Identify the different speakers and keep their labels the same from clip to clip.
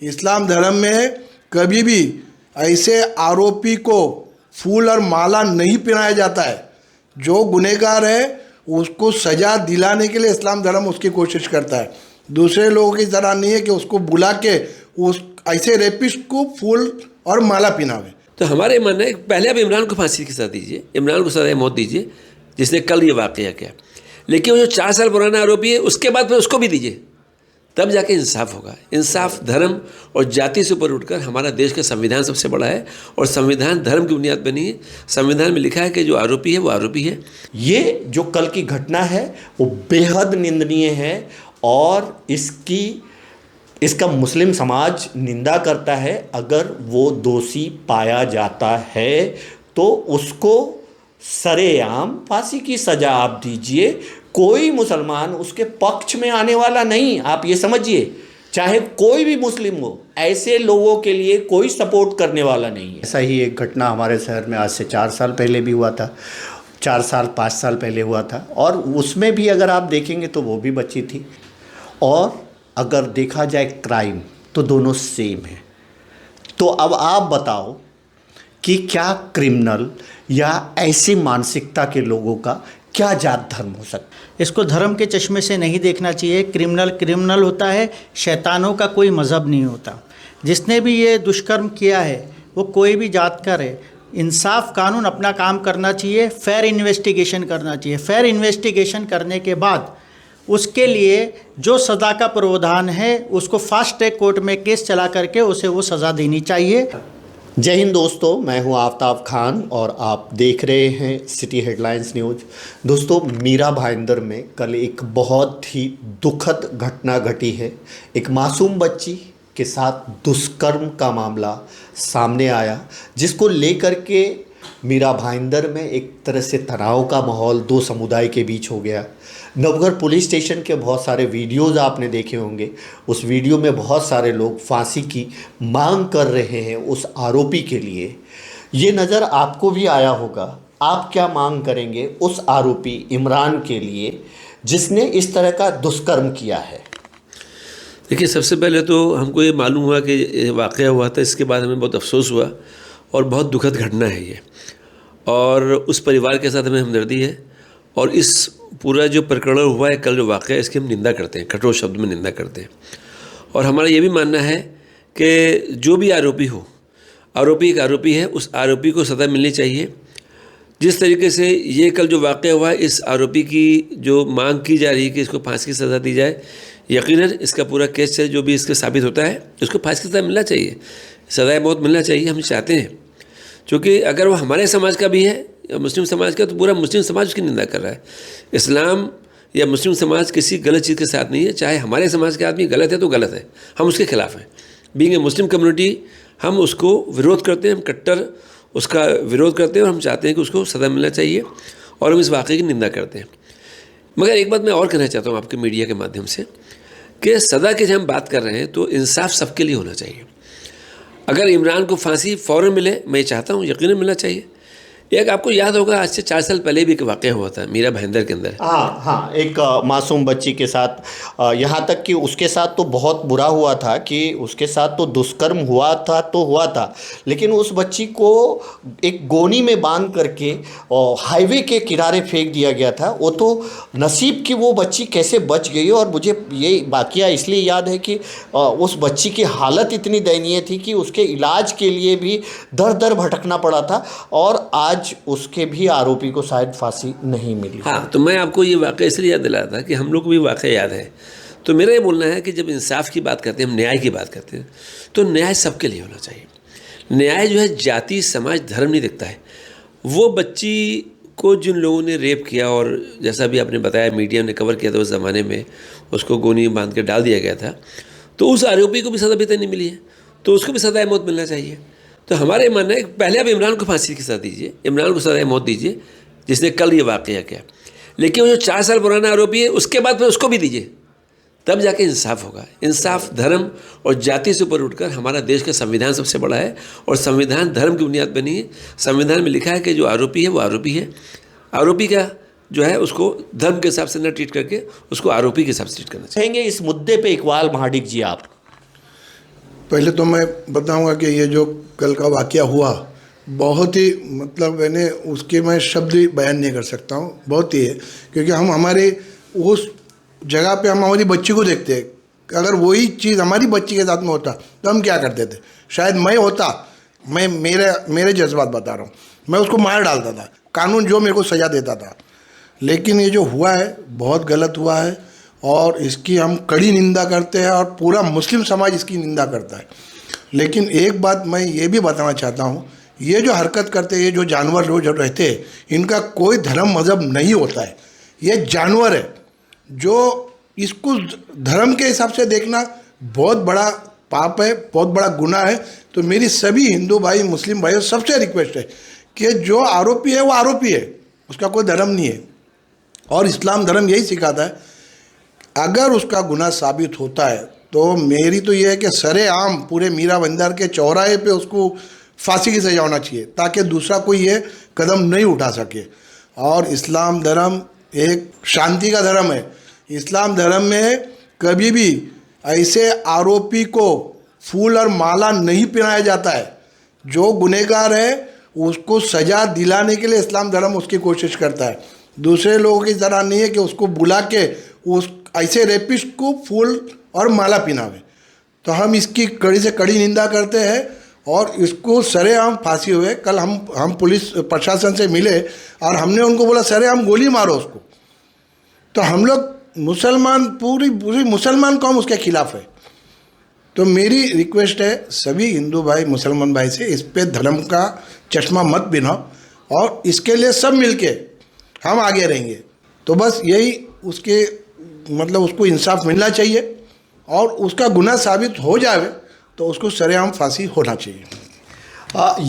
Speaker 1: इस्लाम धर्म में कभी भी ऐसे आरोपी को फूल और माला नहीं पहनाया जाता है। जो गुनहगार है उसको सज़ा दिलाने के लिए इस्लाम धर्म उसकी कोशिश करता है। दूसरे लोगों की तरह नहीं है कि उसको बुला के उस ऐसे रेपिस्ट को फूल और माला पहनावे।
Speaker 2: तो हमारे मानना है पहले आप इमरान को फांसी की सज़ा दीजिए, इमरान को सज़ा मौत दीजिए जिसने कल ये वाक़या किया, लेकिन वो जो 4 साल पुराना आरोपी है उसके बाद में उसको भी दीजिए, तब जाके इंसाफ होगा। इंसाफ धर्म और जाति से ऊपर उठकर हमारा देश का संविधान सबसे बड़ा है और संविधान धर्म की बुनियाद पर नहीं है। संविधान में लिखा है कि जो आरोपी है वो आरोपी है।
Speaker 3: ये जो कल की घटना है वो बेहद निंदनीय है और इसका मुस्लिम समाज निंदा करता है। अगर वो दोषी पाया जाता है तो उसको सरेआम फांसी की सज़ा आप दीजिए। कोई मुसलमान उसके पक्ष में आने वाला नहीं, आप ये समझिए। चाहे कोई भी मुस्लिम हो, ऐसे लोगों के लिए कोई सपोर्ट करने वाला नहीं है।
Speaker 4: ऐसा ही एक घटना हमारे शहर में आज से 4 साल पहले भी हुआ था, 4 साल 5 साल पहले हुआ था, और उसमें भी अगर आप देखेंगे तो वो भी बच्ची थी। और अगर देखा जाए क्राइम तो दोनों सेम है। तो अब आप बताओ कि क्या क्रिमिनल या ऐसी मानसिकता के लोगों का क्या जात धर्म हो सकता है?
Speaker 5: इसको धर्म के चश्मे से नहीं देखना चाहिए। क्रिमिनल क्रिमिनल होता है, शैतानों का कोई मज़हब नहीं होता। जिसने भी ये दुष्कर्म किया है वो कोई भी जात का रहे, इंसाफ कानून अपना काम करना चाहिए, फेयर इन्वेस्टिगेशन करना चाहिए। फेयर इन्वेस्टिगेशन करने के बाद उसके लिए जो सज़ा का प्रावधान है उसको फास्ट ट्रैक कोर्ट में केस चला करके उसे वो सज़ा देनी चाहिए।
Speaker 4: जय हिंद दोस्तों, मैं हूं आफ्ताब खान और आप देख रहे हैं सिटी हेडलाइंस न्यूज़। दोस्तों, मीरा भाईंदर में कल एक बहुत ही दुखद घटना घटी है। एक मासूम बच्ची के साथ दुष्कर्म का मामला सामने आया, जिसको लेकर के मीरा भाईंदर में एक तरह से तनाव का माहौल दो समुदाय के बीच हो गया। नवगढ़ पुलिस स्टेशन के बहुत सारे वीडियोज़ आपने देखे होंगे। उस वीडियो में बहुत सारे लोग फांसी की मांग कर रहे हैं उस आरोपी के लिए। ये नज़र आपको भी आया होगा। आप क्या मांग करेंगे उस आरोपी इमरान के लिए जिसने इस तरह का दुष्कर्म किया है?
Speaker 2: देखिए, सबसे पहले तो हमको ये मालूम हुआ कि ये वाक़या हुआ था, इसके बाद हमें बहुत अफसोस हुआ और बहुत दुखद घटना है ये, और उस परिवार के साथ हमें हमदर्दी है। और इस पूरा जो प्रकरण हुआ है कल जो वाक़या, इसकी हम निंदा करते हैं, कठोर शब्द में निंदा करते हैं। और हमारा ये भी मानना है कि जो भी आरोपी हो, आरोपी एक आरोपी है, उस आरोपी को सज़ा मिलनी चाहिए। जिस तरीके से ये कल जो वाक़या हुआ है, इस आरोपी की जो मांग की जा रही है कि इसको फांसी की सज़ा दी जाए, यकीनन इसका पूरा केस से जो भी इसके साबित होता है उसको फांसी की सज़ा मिलना चाहिए, सज़ाए मौत मिलना चाहिए, हम चाहते हैं। क्योंकि अगर वो हमारे समाज का भी है या मुस्लिम समाज का, तो पूरा मुस्लिम समाज उसकी निंदा कर रहा है। इस्लाम या मुस्लिम समाज किसी गलत चीज़ के साथ नहीं है। चाहे हमारे समाज के आदमी गलत है तो गलत है, हम उसके खिलाफ़ हैं। बीइंग ए मुस्लिम कम्युनिटी हम उसको विरोध करते हैं, हम कट्टर उसका विरोध करते हैं और हम चाहते हैं कि उसको सज़ा मिलना चाहिए और हम इस वाक़े की निंदा करते हैं। मगर एक बात मैं और कहना चाहता हूँ आपके मीडिया के माध्यम से कि सज़ा की जब हम बात कर रहे हैं तो इंसाफ सबके लिए होना चाहिए। अगर इमरान को फांसी फ़ौरन मिले, मैं चाहता हूँ यकीनन मिलना चाहिए। एक आपको याद होगा आज से 4 साल पहले भी एक वाक़या हुआ था मीरा भाईंदर के अंदर।
Speaker 4: हाँ, एक मासूम बच्ची के साथ, यहाँ तक कि उसके साथ तो बहुत बुरा हुआ था कि उसके साथ तो दुष्कर्म हुआ था, लेकिन उस बच्ची को एक गोनी में बांध करके हाईवे के किनारे फेंक दिया गया था। वो तो नसीब की वो बच्ची कैसे बच गई। और मुझे ये वाक़या इसलिए याद है कि उस बच्ची की हालत इतनी दयनीय थी कि उसके इलाज के लिए भी दर दर भटकना पड़ा था, और आज उसके भी आरोपी को शायद फांसी नहीं मिली।
Speaker 2: हाँ, तो मैं आपको ये वाक़या इसलिए याद दिलाया था कि हम लोग को भी वाक़या याद है। तो मेरा ये बोलना है कि जब इंसाफ की बात करते हैं, हम न्याय की बात करते हैं, तो न्याय सबके लिए होना चाहिए। न्याय जो है जाति समाज धर्म नहीं दिखता है। वो बच्ची को जिन लोगों ने रेप किया, और जैसा भी आपने बताया मीडिया ने कवर किया था, उस ज़माने में उसको गोनी में बांध के डाल दिया गया था, तो उस आरोपी को भी सज़ा बेहतर नहीं मिली है, तो उसको भी सज़ाए मौत मिलना चाहिए। तो हमारे मानना है पहले आप इमरान को फांसी की सज़ा दीजिए, इमरान को सज़ाए मौत दीजिए जिसने कल ये वाक़या किया, लेकिन वो जो 4 साल पुराना आरोपी है उसके बाद में उसको भी दीजिए, तब जाके इंसाफ होगा। इंसाफ धर्म और जाति से ऊपर उठकर हमारा देश का संविधान सबसे बड़ा है और संविधान धर्म की बुनियाद पर नहीं है। संविधान में लिखा है कि जो आरोपी है वो आरोपी है। आरोपी का जो है उसको धर्म के हिसाब से न ट्रीट करके उसको आरोपी के हिसाब से ट्रीट करना चाहिए।
Speaker 4: कहेंगे इस मुद्दे पे इकबाल महाडिक जी आप?
Speaker 1: पहले तो मैं बताऊंगा कि ये जो कल का वाक़या हुआ बहुत ही मतलब मैंने उसके मैं शब्द ही बयान नहीं कर सकता हूँ, बहुत ही है। क्योंकि हम हमारे उस जगह पे हम हमारी बच्ची को देखते हैं, अगर वही चीज़ हमारी बच्ची के साथ में होता तो हम क्या करते थे। शायद मैं होता, मैं मेरे जज्बात बता रहा हूँ, मैं उसको मार डालता था, कानून जो मेरे को सज़ा देता था। लेकिन ये जो हुआ है बहुत गलत हुआ है और इसकी हम कड़ी निंदा करते हैं और पूरा मुस्लिम समाज इसकी निंदा करता है। लेकिन एक बात मैं ये भी बताना चाहता हूँ, ये जो हरकत करते हैं, ये जो जानवर लोग जो रहते हैं, इनका कोई धर्म मज़हब नहीं होता है। ये जानवर है, जो इसको धर्म के हिसाब से देखना बहुत बड़ा पाप है, बहुत बड़ा गुनाह है। तो मेरी सभी हिंदू भाई मुस्लिम भाइयों सबसे रिक्वेस्ट है कि जो आरोपी है वो आरोपी है, उसका कोई धर्म नहीं है। और इस्लाम धर्म यही सिखाता है, अगर उसका गुनाह साबित होता है तो मेरी तो ये है कि सरेआम पूरे मीरा बंदर के चौराहे पे उसको फांसी की सजा होना चाहिए, ताकि दूसरा कोई ये कदम नहीं उठा सके। और इस्लाम धर्म एक शांति का धर्म है। इस्लाम धर्म में कभी भी ऐसे आरोपी को फूल और माला नहीं पहनाया जाता है। जो गुनहगार है उसको सज़ा दिलाने के लिए इस्लाम धर्म उसकी कोशिश करता है। दूसरे लोगों की तरह नहीं है कि उसको बुला के उस ऐसे रेपिस्ट को फूल और माला पहनावे। तो हम इसकी कड़ी से कड़ी निंदा करते हैं और इसको सरेआम फांसी हुए। कल हम पुलिस प्रशासन से मिले और हमने उनको बोला सरेआम गोली मारो उसको। तो हम लोग मुसलमान पूरी मुसलमान कौम उसके खिलाफ है। तो मेरी रिक्वेस्ट है सभी हिंदू भाई मुसलमान भाई से, इस पे धर्म का चश्मा मत बिनाओ और इसके लिए सब मिलके हम आगे रहेंगे। तो बस यही उसके मतलब उसको इंसाफ मिलना चाहिए और उसका गुनाह साबित हो जाए तो उसको सरेआम फांसी होना चाहिए।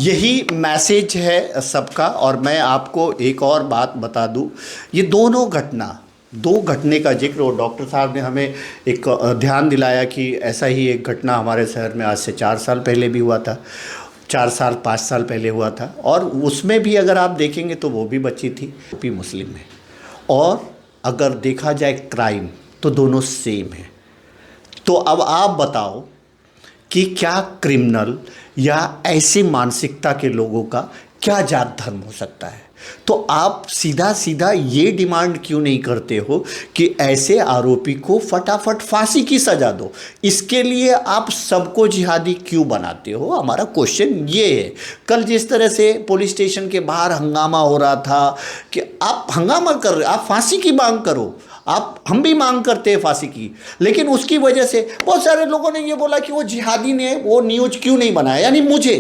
Speaker 4: यही मैसेज है सबका। और मैं आपको एक और बात बता दूं, ये दो घटने का जिक्र, और डॉक्टर साहब ने हमें एक ध्यान दिलाया कि ऐसा ही एक घटना हमारे शहर में आज से 4 साल पहले भी हुआ था, 5 साल पहले हुआ था। और उसमें भी अगर आप देखेंगे तो वो भी बच्ची थी, भी मुस्लिम है। और अगर देखा जाए क्राइम तो दोनों सेम है। तो अब आप बताओ कि क्या क्रिमिनल या ऐसी मानसिकता के लोगों का क्या जात धर्म हो सकता है? तो आप सीधा ये डिमांड क्यों नहीं करते हो कि ऐसे आरोपी को फटाफट फांसी की सजा दो? इसके लिए आप सबको जिहादी क्यों बनाते हो? हमारा क्वेश्चन ये है। कल जिस तरह से पुलिस स्टेशन के बाहर हंगामा हो रहा था कि आप हंगामा कर रहे, आप फांसी की मांग करो, हम भी मांग करते हैं फांसी की, लेकिन उसकी वजह से बहुत सारे लोगों ने ये बोला कि वो जिहादी ने वो न्यूज क्यों नहीं बनाया। यानी मुझे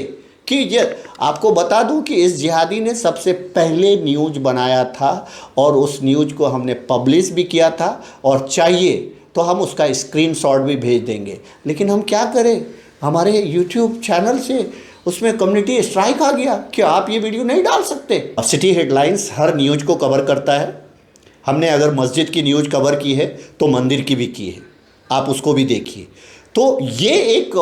Speaker 4: कि ये आपको बता दूं कि इस जिहादी ने सबसे पहले न्यूज बनाया था और उस न्यूज को हमने पब्लिश भी किया था, और चाहिए तो हम उसका स्क्रीनशॉट भी भेज देंगे। लेकिन हम क्या करें, हमारे यूट्यूब चैनल से उसमें कम्युनिटी स्ट्राइक आ गया कि आप ये वीडियो नहीं डाल सकते। सिटी हेडलाइंस हर न्यूज को कवर करता है। हमने अगर मस्जिद की न्यूज कवर की है तो मंदिर की भी की है, आप उसको भी देखिए। तो ये एक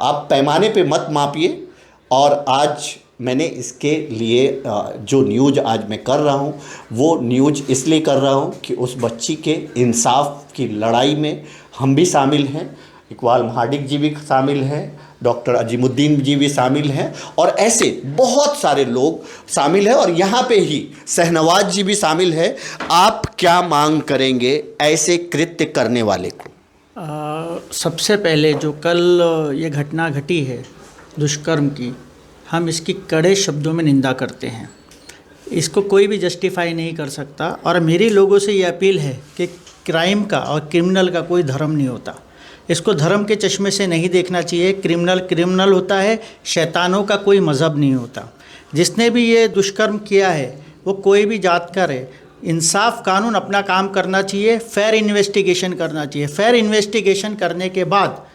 Speaker 4: आप पैमाने पे मत मापिए। और आज मैंने इसके लिए जो न्यूज आज मैं कर रहा हूँ वो न्यूज इसलिए कर रहा हूँ कि उस बच्ची के इंसाफ की लड़ाई में हम भी शामिल हैं, इकबाल महाडिक जी भी शामिल हैं, डॉक्टर अजीमुद्दीन जी भी शामिल हैं, और ऐसे बहुत सारे लोग शामिल हैं। और यहाँ पे ही शहनवाज जी भी शामिल है। आप क्या मांग करेंगे ऐसे कृत्य करने वाले को?
Speaker 5: सबसे पहले जो कल ये घटना घटी है दुष्कर्म की, हम इसकी कड़े शब्दों में निंदा करते हैं। इसको कोई भी जस्टिफाई नहीं कर सकता। और मेरी लोगों से ये अपील है कि क्राइम का और क्रिमिनल का कोई धर्म नहीं होता, इसको धर्म के चश्मे से नहीं देखना चाहिए। क्रिमिनल होता है, शैतानों का कोई मज़हब नहीं होता। जिसने भी ये दुष्कर्म किया है वो कोई भी जात का रहे, इंसाफ कानून अपना काम करना चाहिए, फेयर इन्वेस्टिगेशन करना चाहिए। फेयर इन्वेस्टिगेशन करने के बाद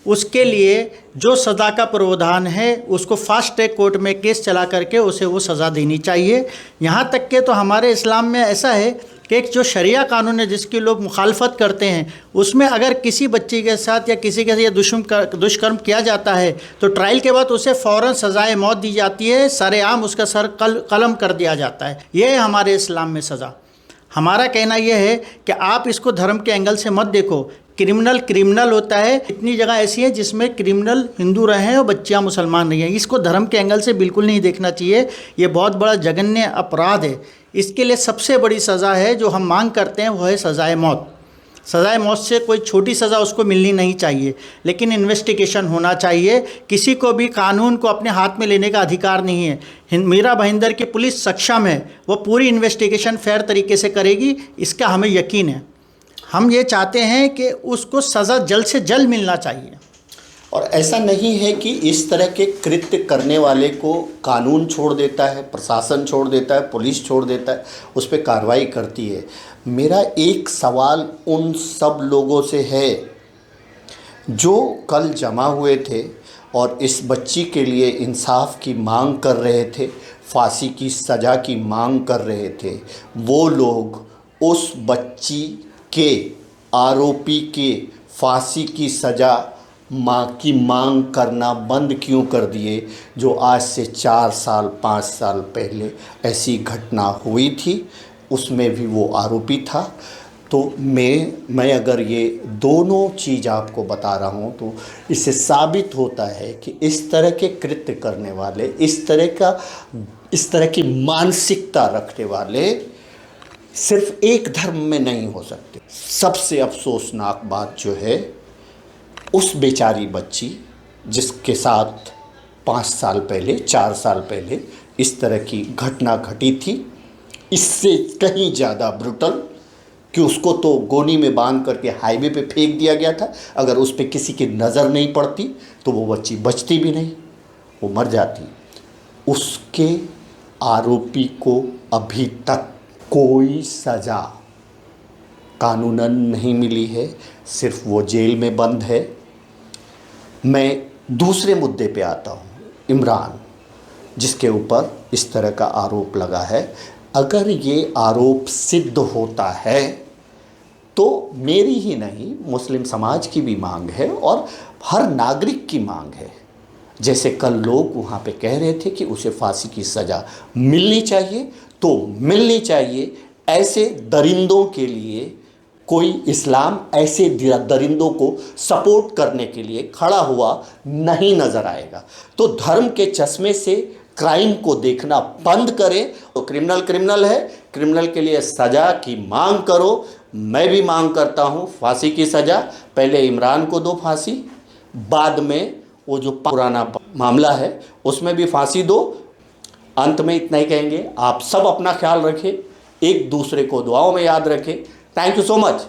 Speaker 5: उसके लिए जो सज़ा का प्रावधान है उसको फास्ट ट्रैक कोर्ट में केस चला करके उसे वो सज़ा देनी चाहिए। यहाँ तक के तो हमारे इस्लाम में ऐसा है कि एक जो शरिया कानून है जिसकी लोग मुखालफत करते हैं, उसमें अगर किसी बच्ची के साथ या किसी के साथ दुष्कर्म किया जाता है तो ट्रायल के बाद उसे फ़ौरन सज़ाए मौत दी जाती है, सरेआम उसका सर कलम कर दिया जाता है। ये है हमारे इस्लाम में सज़ा। हमारा कहना यह है कि आप इसको धर्म के एंगल से मत देखो। क्रिमिनल क्रिमिनल होता है। इतनी जगह ऐसी है जिसमें क्रिमिनल हिंदू रहे हैं और बच्चियां मुसलमान नहीं हैं। इसको धर्म के एंगल से बिल्कुल नहीं देखना चाहिए। ये बहुत बड़ा जघन्य अपराध है। इसके लिए सबसे बड़ी सज़ा है जो हम मांग करते हैं, वो है सज़ाए मौत। सज़ाए मौत से कोई छोटी सज़ा उसको मिलनी नहीं चाहिए, लेकिन इन्वेस्टिगेशन होना चाहिए। किसी को भी कानून को अपने हाथ में लेने का अधिकार नहीं है। मीरा भाईंदर की पुलिस सक्षम है, वो पूरी इन्वेस्टिगेशन फेयर तरीके से करेगी, इसका हमें यकीन है। हम ये चाहते हैं कि उसको सज़ा जल्द से जल्द मिलना चाहिए।
Speaker 4: और ऐसा नहीं है कि इस तरह के कृत्य करने वाले को कानून छोड़ देता है, प्रशासन छोड़ देता है, पुलिस छोड़ देता है, उस पर कार्रवाई करती है। मेरा एक सवाल उन सब लोगों से है जो कल जमा हुए थे और इस बच्ची के लिए इंसाफ की मांग कर रहे थे, फांसी की सज़ा की मांग कर रहे थे। वो लोग उस बच्ची के आरोपी के फांसी की सज़ा की मांग करना बंद क्यों कर दिए, जो आज से 4 साल 5 साल पहले ऐसी घटना हुई थी, उसमें भी वो आरोपी था। तो मैं अगर ये दोनों चीज़ आपको बता रहा हूँ तो इससे साबित होता है कि इस तरह के कृत्य करने वाले, इस तरह की मानसिकता रखने वाले सिर्फ एक धर्म में नहीं हो सकते। सबसे अफसोसनाक बात जो है, उस बेचारी बच्ची जिसके साथ 5 साल पहले 4 साल पहले इस तरह की घटना घटी थी, इससे कहीं ज़्यादा ब्रुटल कि उसको तो गोनी में बांध करके हाईवे पे फेंक दिया गया था। अगर उस पर किसी की नज़र नहीं पड़ती तो वो बच्ची बचती भी नहीं, वो मर जाती। उसके आरोपी को अभी तक कोई सज़ा कानूनन नहीं मिली है, सिर्फ वो जेल में बंद है। मैं दूसरे मुद्दे पे आता हूँ, इमरान जिसके ऊपर इस तरह का आरोप लगा है। अगर ये आरोप सिद्ध होता है तो मेरी ही नहीं, मुस्लिम समाज की भी मांग है और हर नागरिक की मांग है। जैसे कल लोग वहाँ पे कह रहे थे कि उसे फांसी की सज़ा मिलनी चाहिए, तो मिलनी चाहिए। ऐसे दरिंदों के लिए कोई इस्लाम ऐसे दरिंदों को सपोर्ट करने के लिए खड़ा हुआ नहीं नज़र आएगा। तो धर्म के चश्मे से क्राइम को देखना बंद करें। तो क्रिमिनल क्रिमिनल है, क्रिमिनल के लिए सज़ा की मांग करो। मैं भी मांग करता हूँ फांसी की सज़ा। पहले इमरान को दो फांसी, बाद में वो जो पुराना मामला है उसमें भी फांसी दो। अंत में इतना ही कहेंगे, आप सब अपना ख्याल रखें, एक दूसरे को दुआओं में याद रखें। Thank you so much.